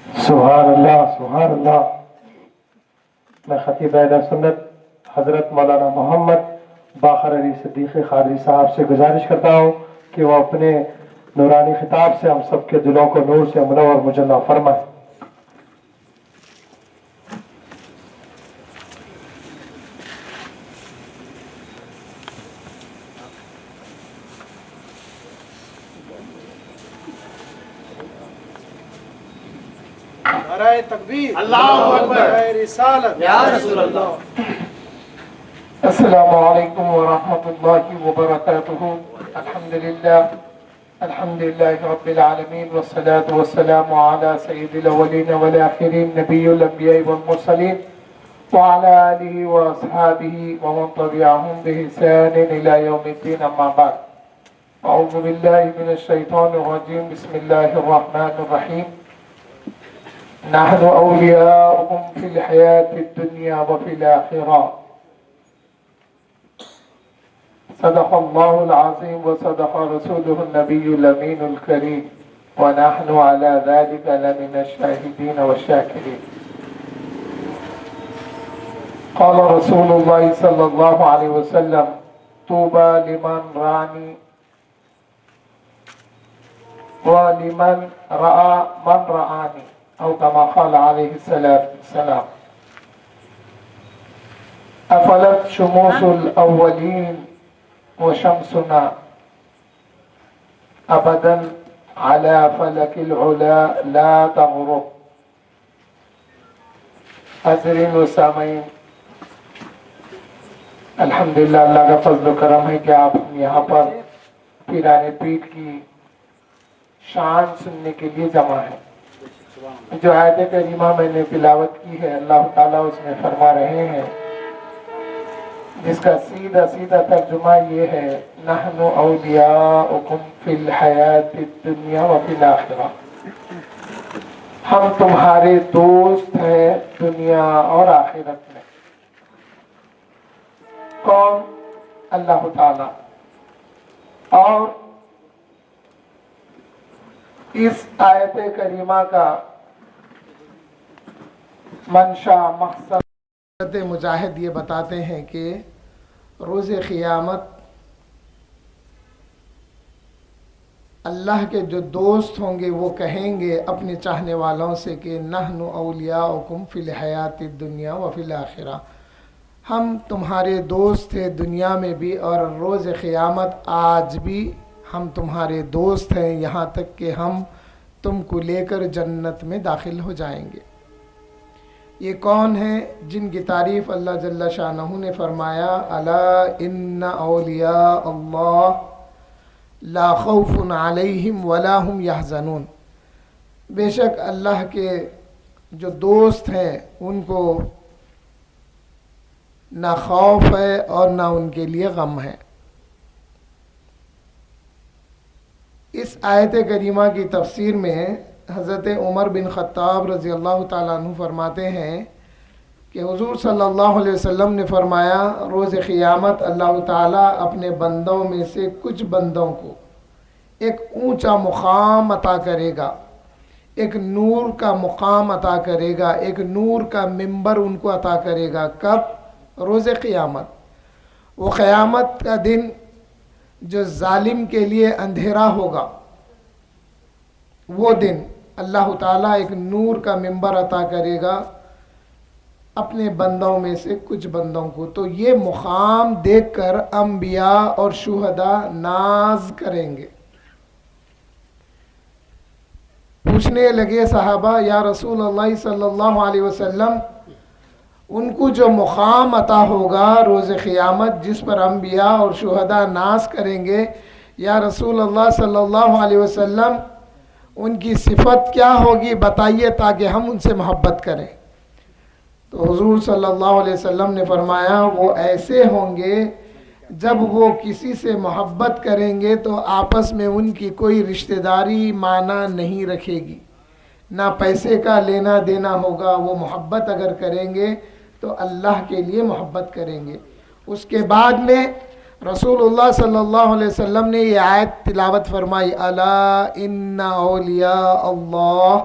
سبحان اللہ سبحان اللہ۔ میں خطیب اہل سنت حضرت مولانا محمد باقر علی صدیقی قادری صاحب سے گزارش کرتا ہوں کہ وہ اپنے نورانی خطاب سے ہم سب کے دلوں کو نور سے منور مجلا فرمائے۔ نعرہ تکبیر، اللہ اکبر، نعرہ رسالت یا رسول اللہ۔ السلام علیکم ورحمۃ اللہ وبرکاتہ۔ الحمد للہ رب العالمین والصلاة والسلام علی سید الاولین والآخرین نبی الانبیاء والمرسلین وعلی آلہ واصحابہ ومن تبعہم بإحسان الی یوم الدین، اما بعد۔ اعوذ باللہ من الشیطان الرجیم، بسم اللہ الرحمن الرحیم۔ نحن اولیاؤکم فی الحیاة الدنیا وفی الآخرہ، صدق اللہ العظیم وصدق رسولہ النبی الامین الکریم ونحن علی ذلک لمن الشاہدین والشاکرین۔ قال رسول اللہ صلی اللہ علیہ وسلم طوبى لمن رانی ولمن رأى من رآنی، او کما قال علیہ السلام۔ افلت شموس الاولین وشمسنا ابدا على فلك العلا لا تغرب۔ حاضرین و سامعین، الحمدللہ اللہ کا فضل و کرم ہے کہ آپ یہاں پر پیران پیر کی شان سننے کے لیے جمع ہیں۔ جو آیت کریمہ میں نے تلاوت کی ہے، اللہ تعالیٰ اس میں فرما رہے ہیں، جس کا سیدھا سیدھا ترجمہ یہ ہے، نحن اولیاؤکم فی الحیاة الدنیا وفی الآخرہ، ہم تمہارے دوست ہیں دنیا اور آخرت میں۔ کون؟ اللہ تعالیٰ۔ اور اس آیت کریمہ کا منشا مقصد مجاہد یہ بتاتے ہیں کہ روز قیامت اللہ کے جو دوست ہوں گے وہ کہیں گے اپنے چاہنے والوں سے کہ نحن اولیاؤکم فی الحیاۃ الدنیا وفی الآخرہ، ہم تمہارے دوست تھے دنیا میں بھی اور روز قیامت آج بھی ہم تمہارے دوست ہیں، یہاں تک کہ ہم تم کو لے کر جنت میں داخل ہو جائیں گے۔ یہ کون ہیں؟ جن کی تعریف اللہ جل شانہ نے فرمایا، الا ان اولیاء اللہ لا خوف علیہم ولا هم یحزنون، بے شک اللہ کے جو دوست ہیں ان کو نہ خوف ہے اور نہ ان کے لیے غم ہے۔ اس آیت کریمہ کی تفسیر میں حضرت عمر بن خطاب رضی اللہ تعالیٰ عنہ فرماتے ہیں کہ حضور صلی اللہ علیہ وسلم نے فرمایا، روز قیامت اللہ تعالیٰ اپنے بندوں میں سے کچھ بندوں کو ایک اونچا مقام عطا کرے گا، ایک نور کا مقام عطا کرے گا، ایک نور کا منبر ان کو عطا کرے گا۔ کب؟ روز قیامت۔ وہ قیامت کا دن جو ظالم کے لیے اندھیرا ہوگا، وہ دن اللہ تعالیٰ ایک نور کا منبر عطا کرے گا اپنے بندوں میں سے کچھ بندوں کو۔ تو یہ مقام دیکھ کر انبیاء اور شہداء ناز کریں گے۔ پوچھنے لگے صحابہ، یا رسول اللہ صلی اللہ علیہ وسلم، ان کو جو مقام عطا ہوگا روز قیامت جس پر انبیاء اور شہداء ناز کریں گے، یا رسول اللہ صلی اللہ علیہ وسلم ان کی صفت کیا ہوگی بتائیے تاکہ ہم ان سے محبت کریں۔ تو حضور صلی اللہ علیہ وسلم نے فرمایا، وہ ایسے ہوں گے جب وہ کسی سے محبت کریں گے تو آپس میں ان کی کوئی رشتہ داری معنی نہیں رکھے گی، نہ پیسے کا لینا دینا ہوگا۔ وہ محبت اگر کریں گے تو اللہ کے لیے محبت کریں گے۔ اس کے بعد میں رسول اللہ صلی اللہ علیہ وسلم نے یہ آیت تلاوت فرمائی، الا ان اولیاء اللہ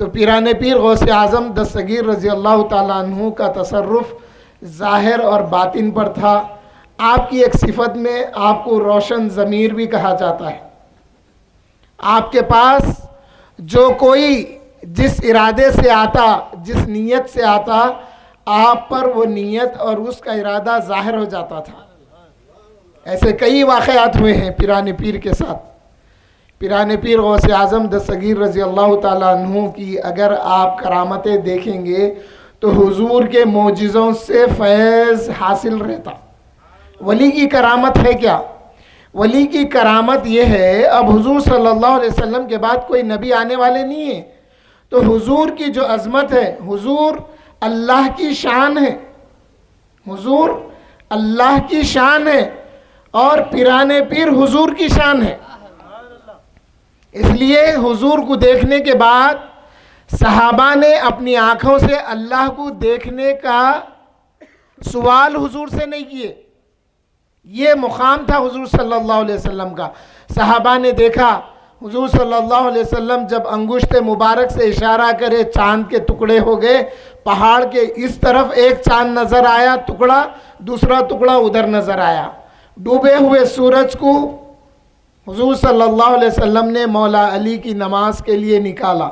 تو پیران پیر غوث اعظم دستگیر رضی اللہ تعالیٰ عنہ کا تصرف ظاہر اور باطن پر تھا. آپ کی ایک صفت میں آپ کو روشن ضمیر بھی کہا جاتا ہے. آپ کے پاس جو کوئی جس ارادے سے آتا، جس نیت سے آتا، آپ پر وہ نیت اور اس کا ارادہ ظاہر ہو جاتا تھا. ایسے کئی واقعات ہوئے ہیں پیران پیر کے ساتھ. پیران پیر غوث اعظم دستگیر رضی اللہ تعالیٰ عنہ کی اگر آپ کرامتیں دیکھیں گے تو حضور کے معجزوں سے فیض حاصل رہتا. ولی کی کرامت ہے کیا؟ ولی کی کرامت یہ ہے، اب حضور صلی اللہ علیہ وسلم کے بعد کوئی نبی آنے والے نہیں ہیں، تو حضور کی جو عظمت ہے، حضور اللہ کی شان ہے، حضور اللہ کی شان ہے، اور پیران پیر حضور کی شان ہے. اس لیے حضور کو دیکھنے کے بعد صحابہ نے اپنی آنکھوں سے اللہ کو دیکھنے کا سوال حضور سے نہیں کیے. یہ مقام تھا حضور صلی اللہ علیہ وسلم کا. صحابہ نے دیکھا حضور صلی اللہ علیہ وسلم جب انگشت مبارک سے اشارہ کرے چاند کے ٹکڑے ہو گئے. پہاڑ کے اس طرف ایک چاند نظر آیا ٹکڑا، دوسرا ٹکڑا ادھر نظر آیا. ڈوبے ہوئے سورج کو حضور صلی اللہ علیہ وسلم نے مولا علی کی نماز کے لیے نکالا،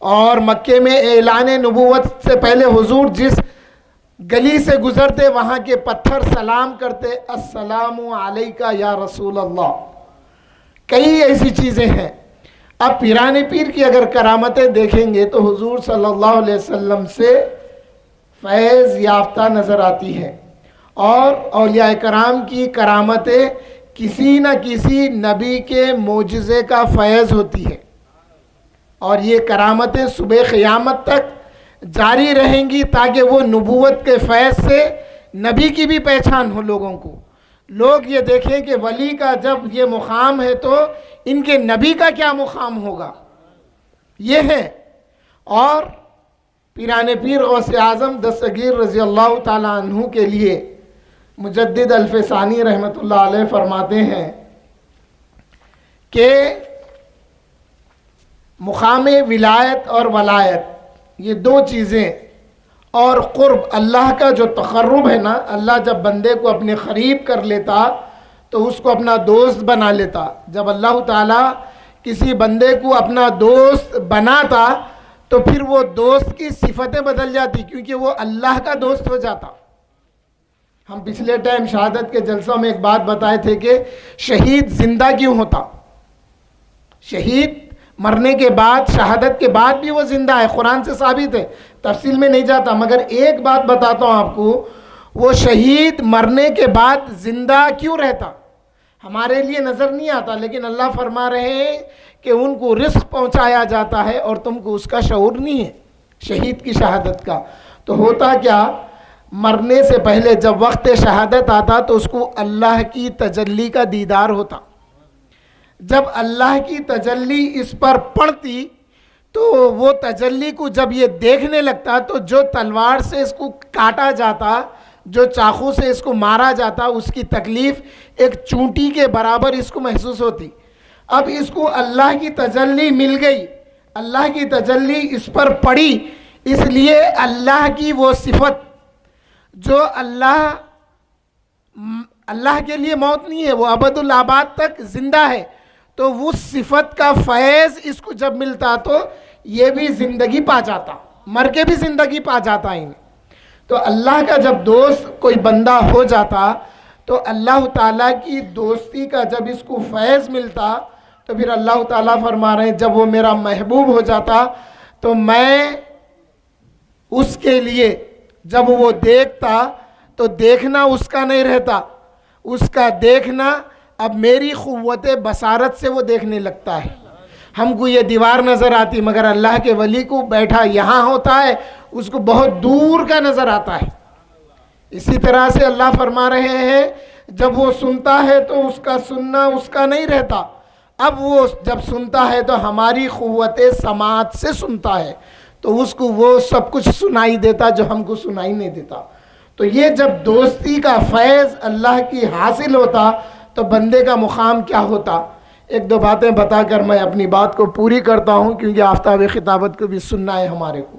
اور مکے میں اعلان نبوت سے پہلے حضور جس گلی سے گزرتے وہاں کے پتھر سلام کرتے، السلام علیکہ یا رسول اللہ. کئی ایسی چیزیں ہیں. اب پیران پیر کی اگر کرامتیں دیکھیں گے تو حضور صلی اللہ علیہ وسلم سے فیض یافتہ نظر آتی ہے، اور اولیاء کرام کی کرامتیں کسی نہ کسی نبی کے معجزے کا فیض ہوتی ہے، اور یہ کرامتیں صبح قیامت تک جاری رہیں گی تاکہ وہ نبوت کے فیض سے نبی کی بھی پہچان ہو لوگوں کو. لوگ یہ دیکھیں کہ ولی کا جب یہ مقام ہے تو ان کے نبی کا کیا مقام ہوگا. یہ ہے. اور پیران پیر غوث اعظم دستگیر رضی اللہ تعالیٰ عنہ کے لیے مجدد الفسانی رحمۃ اللہ علیہ فرماتے ہیں کہ مقام ولایت اور ولایت یہ دو چیزیں، اور قرب اللہ کا جو تقرب ہے نا، اللہ جب بندے کو اپنے قریب کر لیتا تو اس کو اپنا دوست بنا لیتا. جب اللہ تعالیٰ کسی بندے کو اپنا دوست بناتا تو پھر وہ دوست کی صفتیں بدل جاتی، کیونکہ وہ اللہ کا دوست ہو جاتا. ہم پچھلے ٹائم شہادت کے جلسوں میں ایک بات بتائے تھے کہ شہید زندہ کیوں ہوتا. شہید مرنے کے بعد، شہادت کے بعد بھی وہ زندہ ہے، قرآن سے ثابت ہے. تفصیل میں نہیں جاتا، مگر ایک بات بتاتا ہوں آپ کو، وہ شہید مرنے کے بعد زندہ کیوں رہتا ہمارے لیے نظر نہیں آتا، لیکن اللہ فرما رہے ہیں کہ ان کو رزق پہنچایا جاتا ہے اور تم کو اس کا شعور نہیں ہے شہید کی شہادت کا. تو ہوتا کیا، مرنے سے پہلے جب وقت شہادت آتا تو اس کو اللہ کی تجلی کا دیدار ہوتا. جب اللہ کی تجلی اس پر پڑتی تو وہ تجلی کو جب یہ دیکھنے لگتا تو جو تلوار سے اس کو کاٹا جاتا، جو چاقو سے اس کو مارا جاتا، اس کی تکلیف ایک چونٹی کے برابر اس کو محسوس ہوتی. اب اس کو اللہ کی تجلی مل گئی، اللہ کی تجلی اس پر پڑی، اس لیے اللہ کی وہ صفت جو اللہ کے لیے موت نہیں ہے، وہ ابد الآباد تک زندہ ہے، تو وہ صفت کا فیض اس کو جب ملتا تو یہ بھی زندگی پا جاتا، مر کے بھی زندگی پا جاتا انہیں. تو اللہ کا جب دوست کوئی بندہ ہو جاتا تو اللہ تعالیٰ کی دوستی کا جب اس کو فیض ملتا تو پھر اللہ تعالیٰ فرما رہے ہیں جب وہ میرا محبوب ہو جاتا تو میں اس کے لیے، جب وہ دیکھتا تو دیکھنا اس کا نہیں رہتا، اس کا دیکھنا اب میری قوت بصارت سے وہ دیکھنے لگتا ہے. ہم کو یہ دیوار نظر آتی، مگر اللہ کے ولی کو بیٹھا یہاں ہوتا ہے، اس کو بہت دور کا نظر آتا ہے. اسی طرح سے اللہ فرما رہے ہیں جب وہ سنتا ہے تو اس کا سننا اس کا نہیں رہتا، اب وہ جب سنتا ہے تو ہماری قوت سماعت سے سنتا ہے، تو اس کو وہ سب کچھ سنائی دیتا جو ہم کو سنائی نہیں دیتا. تو یہ جب دوستی کا فیض اللہ کی حاصل ہوتا تو بندے کا مقام کیا ہوتا. ایک دو باتیں بتا کر میں اپنی بات کو پوری کرتا ہوں، کیونکہ آفتاب خطابت کو بھی سننا ہے ہمارے کو۔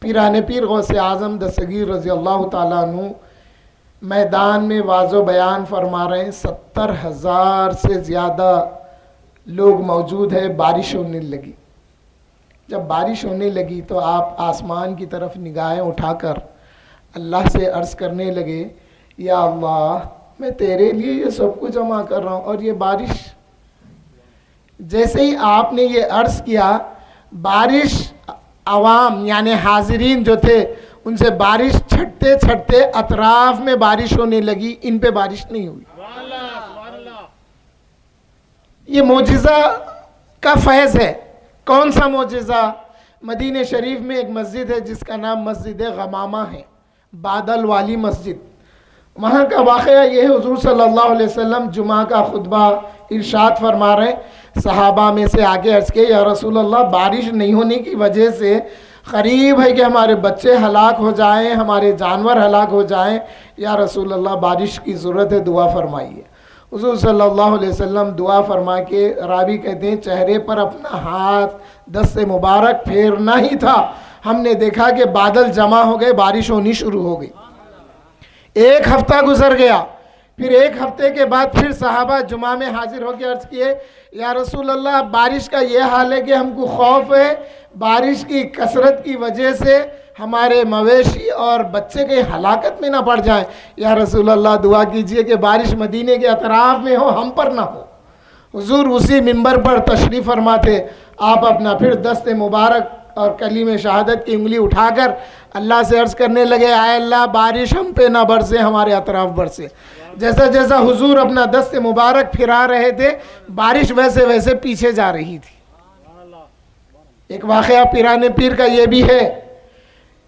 پیران پیر غوث اعظم دستگیر رضی اللہ تعالیٰ عنہ میدان میں واضح و بیان فرما رہے ہیں، 70,000 سے زیادہ لوگ موجود ہیں، بارش ہونے لگی۔ جب بارش ہونے لگی تو آپ آسمان کی طرف نگاہیں اٹھا کر اللہ سے عرض کرنے لگے، یا اللہ میں تیرے لیے یہ سب کچھ جمع کر رہا ہوں، اور یہ بارش۔ جیسے ہی آپ نے یہ عرض کیا، بارش عوام یعنی حاضرین جو تھے ان سے بارش چھٹتے چھٹتے اطراف میں بارش ہونے لگی، ان پہ بارش نہیں ہوئی۔ یہ معجزہ کا فیض ہے۔ کون سا معجزہ؟ مدینہ شریف میں ایک مسجد ہے جس کا نام مسجد غمامہ ہے، بادل والی مسجد۔ وہاں کا واقعہ یہ ہے، حضور صلی اللہ علیہ وسلم جمعہ کا خطبہ ارشاد فرما رہے، صحابہ میں سے آگے عرض کے، یا رسول اللہ بارش نہیں ہونے کی وجہ سے قریب ہے کہ ہمارے بچے ہلاک ہو جائیں، ہمارے جانور ہلاک ہو جائیں، یا رسول اللہ بارش کی ضرورت ہے، دعا فرمائیے۔ حضور صلی اللہ علیہ وسلم دعا فرما کے، راوی کہتے ہیں چہرے پر اپنا ہاتھ دست مبارک پھیرنا ہی تھا، ہم نے دیکھا کہ بادل جمع ہو گئے، بارش ہونی شروع ہو گئی۔ ایک ہفتہ گزر گیا، پھر ایک ہفتے کے بعد پھر صحابہ جمعہ میں حاضر ہو کے عرض کیے، یا رسول اللہ بارش کا یہ حال ہے کہ ہم کو خوف ہے، بارش کی کثرت کی وجہ سے ہمارے مویشی اور بچے کے ہلاکت میں نہ پڑ جائیں، یا رسول اللہ دعا کیجئے کہ بارش مدینے کے اطراف میں ہو، ہم پر نہ ہو۔ حضور اسی منبر پر تشریف فرما تھے، آپ اپنا پھر دست مبارک اور کلیم شہادت کی انگلی اٹھا کر اللہ سے عرض کرنے لگے، اے اللہ بارش ہم پہ نہ برسے، ہمارے اطراف برسے۔ جیسا جیسا حضور اپنا دست مبارک پھرا رہے تھے، بارش ویسے ویسے پیچھے جا رہی تھی۔ ایک واقعہ پیران پیر کا یہ بھی ہے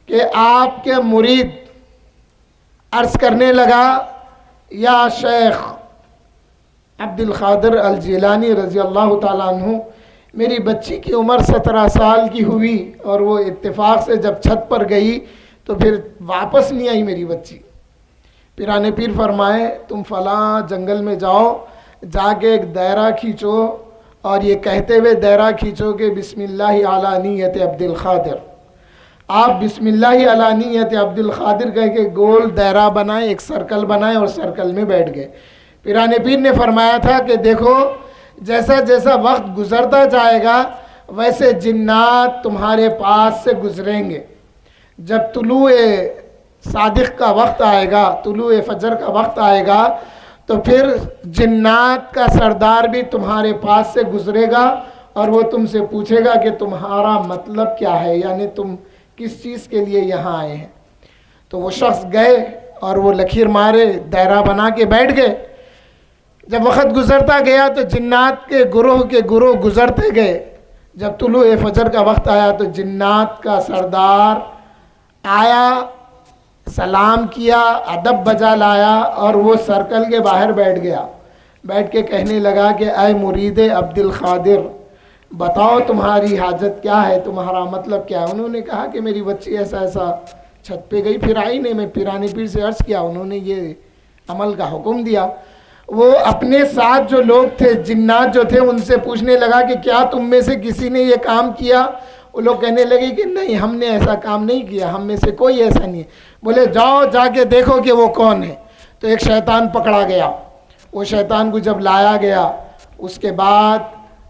کہ آپ کے مرید عرض کرنے لگا، یا شیخ عبد القادر الجیلانی رضی اللہ تعالیٰ عنہ، میری بچی کی عمر 17 سال کی ہوئی اور وہ اتفاق سے جب چھت پر گئی تو پھر واپس نہیں آئی میری بچی۔ پیران پیر فرمائے، تم فلاں جنگل میں جاؤ، جا کے ایک دائرہ کھینچو اور یہ کہتے ہوئے دائرہ کھینچو کہ بسم اللہ علی نیت عبد القادر۔ آپ بسم اللہ علی نیت عبد القادر کہہ کے گول دائرہ بنائیں، ایک سرکل بنائیں اور سرکل میں بیٹھ گئے۔ پیران پیر نے فرمایا تھا کہ دیکھو جیسا جیسا وقت گزرتا جائے گا ویسے جنات تمہارے پاس سے گزریں گے۔ جب طلوع صادق کا وقت آئے گا، طلوع فجر کا وقت آئے گا، تو پھر جنات کا سردار بھی تمہارے پاس سے گزرے گا اور وہ تم سے پوچھے گا کہ تمہارا مطلب کیا ہے، یعنی تم کس چیز کے لیے یہاں آئے ہیں۔ تو وہ شخص گئے اور وہ لکیر مارے دائرہ بنا کے بیٹھ گئے۔ جب وقت گزرتا گیا تو جنات کے گروہ گزرتے گئے۔ جب طلوع فجر کا وقت آیا تو جنات کا سردار آیا، سلام کیا، ادب بجا لایا اور وہ سرکل کے باہر بیٹھ گیا۔ بیٹھ کے کہنے لگا کہ اے مرید عبد القادر، بتاؤ تمہاری حاجت کیا ہے، تمہارا مطلب کیا ہے۔ انہوں نے کہا کہ میری بچی ایسا ایسا چھت پہ گئی، پھر آئی نہیں۔ میں پیران پیر سے عرض کیا، انہوں نے یہ عمل کا حکم دیا۔ وہ اپنے ساتھ جو لوگ تھے، جنات جو تھے، ان سے پوچھنے لگا کہ کیا تم میں سے کسی نے یہ کام کیا؟ وہ لوگ کہنے لگے کہ نہیں، ہم نے ایسا کام نہیں کیا، ہم میں سے کوئی ایسا نہیں ہے۔ بولے جاؤ جا کے دیکھو کہ وہ کون ہے۔ تو ایک شیطان پکڑا گیا۔ وہ شیطان کو جب لایا گیا، اس کے بعد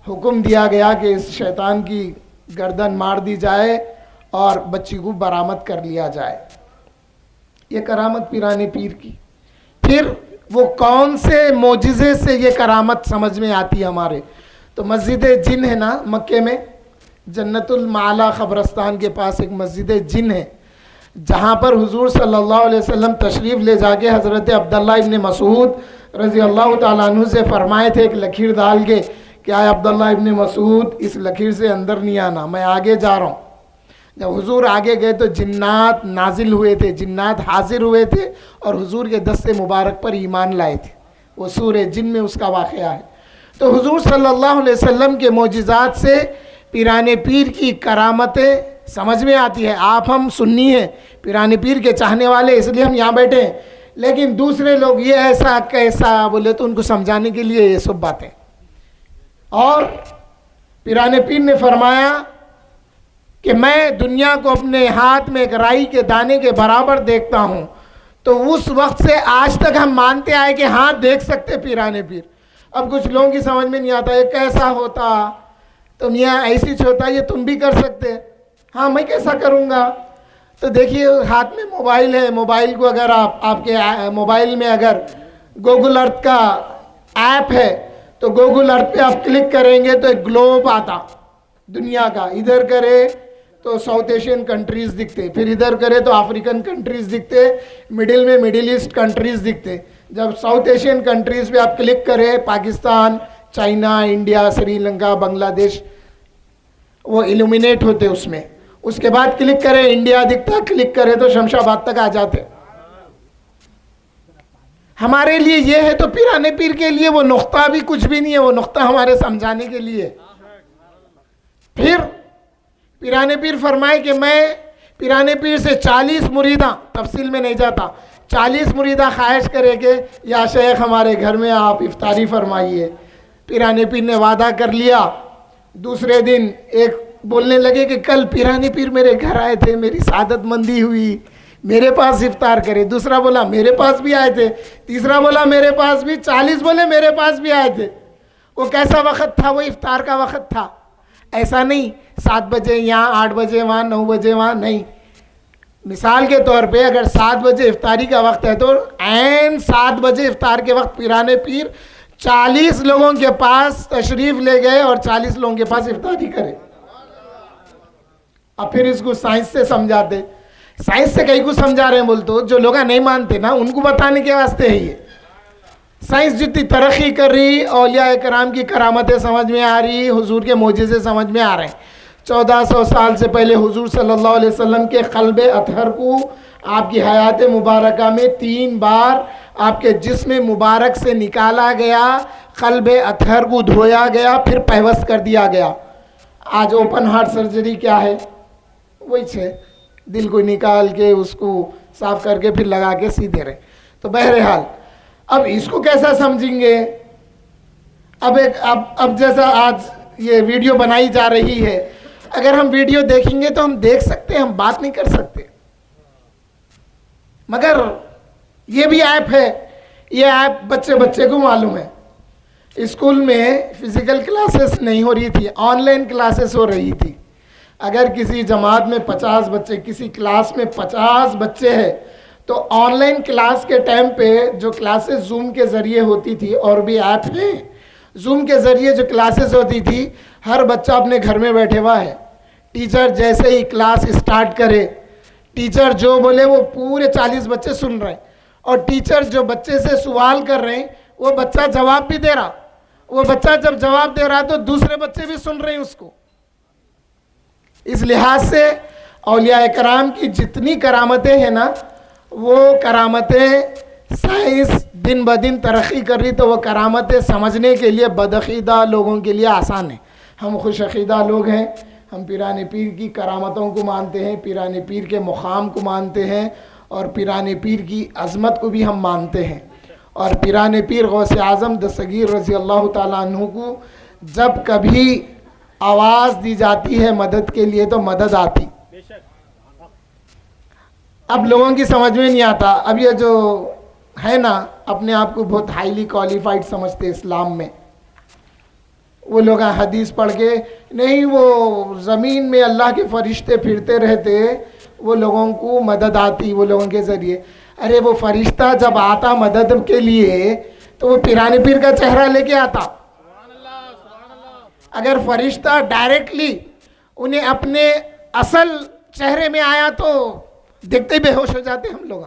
حکم دیا گیا کہ اس شیطان کی گردن مار دی جائے اور بچی کو برآمد کر لیا جائے۔ یہ کرامت پیران پیر کی۔ پھر وہ کون سے معجزے سے یہ کرامت سمجھ میں آتی ہے ہمارے؟ تو مسجد جن ہے نا مکے میں، جنت المعلا قبرستان کے پاس ایک مسجد جن ہے، جہاں پر حضور صلی اللہ علیہ وسلم تشریف لے جا کے حضرت عبداللہ ابن مسعود رضی اللہ تعالیٰ عنہ سے فرمائے تھے، ایک لکیر ڈال کے کہ اے عبداللہ ابن مسعود اس لکیر سے اندر نہیں آنا، میں آگے جا رہا ہوں۔ جب حضور آگے گئے تو جنات نازل ہوئے تھے، جنات حاضر ہوئے تھے اور حضور کے دست مبارک پر ایمان لائے تھے۔ وہ سورہ جن میں اس کا واقعہ ہے۔ تو حضور صلی اللہ علیہ وسلم کے معجزات سے پیران پیر کی کرامتیں سمجھ میں آتی ہے۔ آپ ہم سنی ہیں، پیران پیر کے چاہنے والے، اس لیے ہم یہاں بیٹھے ہیں، لیکن دوسرے لوگ یہ ایسا کیسا بولے تو ان کو سمجھانے کے لیے یہ سب باتیں۔ اور پیرانے پیر نے فرمایا کہ میں دنیا کو اپنے ہاتھ میں ایک رائی کے دانے کے برابر دیکھتا ہوں. تو اس وقت سے آج تک ہم مانتے آئے کہ ہاں دیکھ سکتے پیرانے پیر. اب کچھ لوگوں کی سمجھ میں نہیں آتا یہ کیسا ہوتا، تم یہاں ایسی ہوتا یہ تم بھی کر سکتے. ہاں میں کیسا کروں گا؟ تو دیکھیے ہاتھ میں موبائل ہے، موبائل کو اگر آپ کے موبائل میں اگر گوگل ارتھ کا ایپ ہے تو گوگل ارتھ پہ آپ کلک کریں گے تو ایک گلوب آتا دنیا کا. ادھر کرے تو ساؤتھ ایشین کنٹریز دکھتے، پھر ادھر کرے تو افریقن کنٹریز دکھتے، مڈل میں مڈل ایسٹ کنٹریز دکھتے. جب ساؤتھ ایشین کنٹریز پہ آپ کلک کرے پاکستان، چائنا، انڈیا، سری لنکا، بنگلہ دیش وہ ایلومینیٹ ہوتے اس میں. اس کے بعد کلک کرے انڈیا دکھتا، کلک کرے تو شمشاباد تک آ جاتے. ہمارے لیے یہ ہے تو پیرانے پیر کے لیے وہ نقطہ بھی کچھ بھی نہیں ہے، وہ نقطہ ہمارے سمجھانے کے لیے. پھر پیرانے پیر فرمائے کہ میں پیرانے پیر سے 40 مریداں، تفصیل میں نہیں جاتا، 40 مریداں خواہش کرے کہ یا شیخ ہمارے گھر میں آپ افطاری فرمائیے. پیرانے پیر نے وعدہ کر لیا. دوسرے دن ایک بولنے لگے کہ کل پیرانے پیر میرے گھر آئے تھے، میری سعادت مندی ہوئی، میرے پاس افطار کرے. دوسرا بولا میرے پاس بھی آئے تھے، تیسرا بولا میرے پاس بھی، 40 بولے میرے پاس بھی آئے تھے. وہ کیسا وقت تھا؟ وہ افطار کا وقت تھا. ایسا نہیں 7 بجے یہاں، 8 بجے وہاں، 9 بجے وہاں، نہیں. مثال کے طور پہ اگر 7 بجے افطاری کا وقت ہے تو عین 7 بجے افطار کے وقت پیرانے پیر 40 لوگوں کے پاس تشریف لے گئے اور 40 لوگوں کے پاس افطاری کرے. اب پھر اس کو سائنس سے سمجھاتے. سائنس سے کئی کو سمجھا رہے ہیں بول تو جو لوگ نہیں مانتے نا ان کو بتانے کے واسطے ہے یہ. سائنس جتنی ترقی کر رہی، اولیاء کرام کی کرامتیں سمجھ میں آ رہی، حضور کے معجزے سمجھ میں آ رہے ہیں. 1400 سال سے پہلے حضور صلی اللہ علیہ وسلم کے قلب اطہر کو آپ کی حیات مبارکہ میں 3 بار آپ کے جسم مبارک سے نکالا گیا، قلب اطہر کو دھویا گیا، پھر پیوست کر دیا گیا. آج اوپن ہارٹ سرجری کیا ہے؟ وہی ہے دل کو نکال کے اس کو صاف کر کے پھر لگا کے سیدھے رہے. تو بہرحال اب اس کو کیسا سمجھیں گے؟ اب جیسا آج یہ ویڈیو بنائی جا رہی ہے، اگر ہم ویڈیو دیکھیں گے تو ہم دیکھ سکتے ہیں، ہم بات نہیں کر سکتے. مگر یہ بھی ایپ ہے، یہ ایپ بچے کو معلوم ہے. اسکول میں فزیکل کلاسز نہیں ہو رہی تھی، آن لائن کلاسز ہو رہی تھی. اگر کسی جماعت میں 50 بچے، کسی کلاس میں 50 بچے ہیں تو آن لائن کلاس کے ٹائم پہ جو کلاسز زوم کے ذریعے ہوتی تھی، اور بھی ایپ ہیں زوم کے ذریعے جو کلاسز ہوتی تھی، ہر بچہ اپنے گھر میں بیٹھے ہوا ہے. ٹیچر جیسے ہی کلاس اسٹارٹ کرے، ٹیچر جو بولے وہ پورے 40 بچے سن رہے ہیں، اور ٹیچر جو بچے سے سوال کر رہے ہیں وہ بچہ جواب بھی دے رہا. وہ بچہ جب جواب دے رہا تو دوسرے بچے بھی سن رہے ہیں اس کو. اس لحاظ سے اولیاء کرام کی جتنی کرامتیں ہیں نا، وہ کرامتیں سائنس دن بدن ترقی کر رہی تو وہ کرامتیں سمجھنے کے لیے بدعقیدہ لوگوں کے لیے آسان ہے. ہم خوش عقیدہ لوگ ہیں، ہم پیرانے پیر کی کرامتوں کو مانتے ہیں، پیرانے پیر کے مقام کو مانتے ہیں، اور پیرانے پیر کی عظمت کو بھی ہم مانتے ہیں. اور پیرانے پیر غوث اعظم دستگیر رضی اللہ تعالیٰ عنہ کو جب کبھی آواز دی جاتی ہے مدد کے لیے تو مدد آتی. اب لوگوں کی سمجھ میں نہیں آتا. اب یہ جو ہے نا اپنے آپ کو بہت ہائیلی کوالیفائڈ سمجھتے اسلام میں، وہ لوگ حدیث پڑھ کے نہیں وہ زمین میں اللہ کے فرشتے پھرتے رہتے، وہ لوگوں کو مدد آتی وہ لوگوں کے ذریعے. ارے وہ فرشتہ جب آتا مدد کے لیے تو وہ پیرانے پیر کا چہرہ لے کے آتا. اگر فرشتہ ڈائریکٹلی انہیں اپنے اصل چہرے میں آیا تو دیکھتے بے ہوش ہو جاتے ہم لوگ.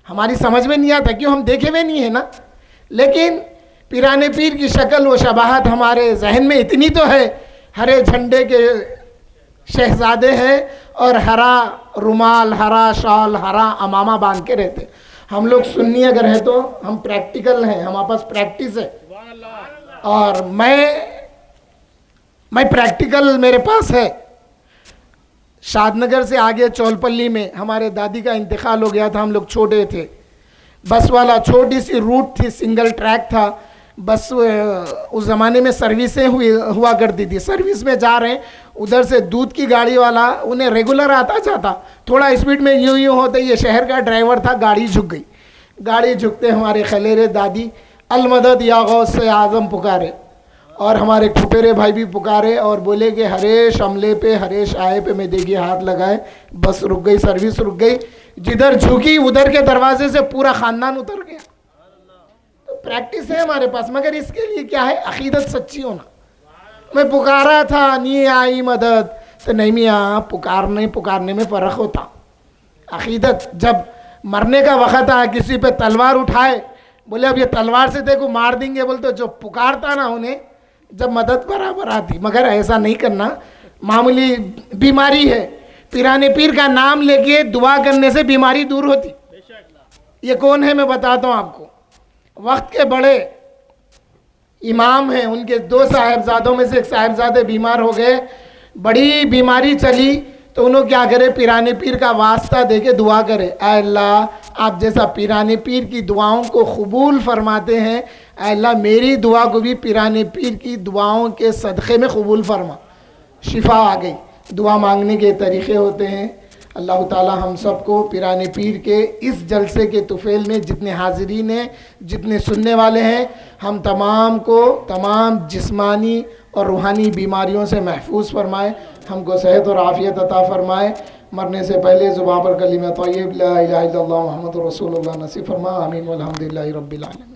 ہماری سمجھ میں نہیں آتا کیوں، ہم دیکھے ہوئے نہیں ہیں نا. لیکن پیرانے پیر کی شکل و شباہت ہمارے ذہن میں اتنی تو ہے. ہرے جھنڈے کے شہزادے ہیں اور ہرا رومال، ہرا شال، ہرا امامہ باندھ کے رہتے. ہم لوگ سنی اگر ہے تو ہم پریکٹیکل ہیں، ہمارے پاس پریکٹس ہے. اور میں پریکٹیکل میرے پاس ہے. شاد نگر سے آگے چولپلی میں ہمارے دادی کا انتقال ہو گیا تھا، ہم لوگ چھوٹے تھے. بس والا چھوٹی سی روٹ تھی، سنگل ٹریک تھا. بس اس زمانے میں سروسیں ہوا کرتی تھی، سروس میں جا رہے ہیں، ادھر سے دودھ کی گاڑی والا انہیں ریگولر آتا جاتا، تھوڑا اسپیڈ میں یوں یوں ہوتے، یہ شہر کا ڈرائیور تھا، گاڑی جھک گئی، گاڑی جھکتے ہمارے خلیرے دادی المدد یا غوث اعظم پکارے، اور ہمارے ٹھپیرے بھائی بھی پکارے اور بولے کہ ہریش عملے پہ، ہریش آئے پہ میں دیکھیے ہاتھ لگائے، بس رک گئی، سروس رک گئی، جدھر جھکی ادھر کے دروازے سے پورا خاندان اتر گیا۔ تو پریکٹس ہے ہمارے پاس، مگر اس کے لیے کیا ہے؟ عقیدت سچی ہونا۔ میں پکارا تھا نہیں آئی مدد، تو نہیں میاں، پکارنے میں فرق ہوتا۔ عقیدت، جب مرنے کا وقت آیا کسی پہ تلوار اٹھائے، بولے اب یہ تلوار سے دیکھو مار دیں گے، بولتے جو پکارتا نا انہیں جب مدد برابر آتی۔ مگر ایسا نہیں کرنا، معمولی بیماری ہے، پیرانے پیر کا نام لے کے دعا کرنے سے بیماری دور ہوتی۔ یہ کون ہے میں بتاتا ہوں آپ کو، وقت کے بڑے امام ہیں، ان کے 2 صاحبزادوں میں سے ایک صاحبزادے بیمار ہو گئے، بڑی بیماری چلی، تو انہوں کیا کرے؟ پیرانے پیر کا واسطہ دے کے دعا کرے، اے اللہ آپ جیسا پیرانے پیر کی دعاؤں کو قبول فرماتے ہیں، اے اللہ میری دعا کو بھی پیرانے پیر کی دعاؤں کے صدقے میں قبول فرما۔ شفا آ گئی۔ دعا مانگنے کے طریقے ہوتے ہیں۔ اللہ تعالی ہم سب کو پیرانے پیر کے اس جلسے کے طفیل میں جتنے حاضرین ہیں، جتنے سننے والے ہیں، ہم تمام کو تمام جسمانی اور روحانی بیماریوں سے محفوظ فرمائے، ہم کو صحت اور عافیت عطا فرمائے، مرنے سے پہلے زبان پر کلمہ طیب لا الہ الا اللہ محمد رسول اللہ نصیب فرما، آمین والحمدللہ رب العالمین۔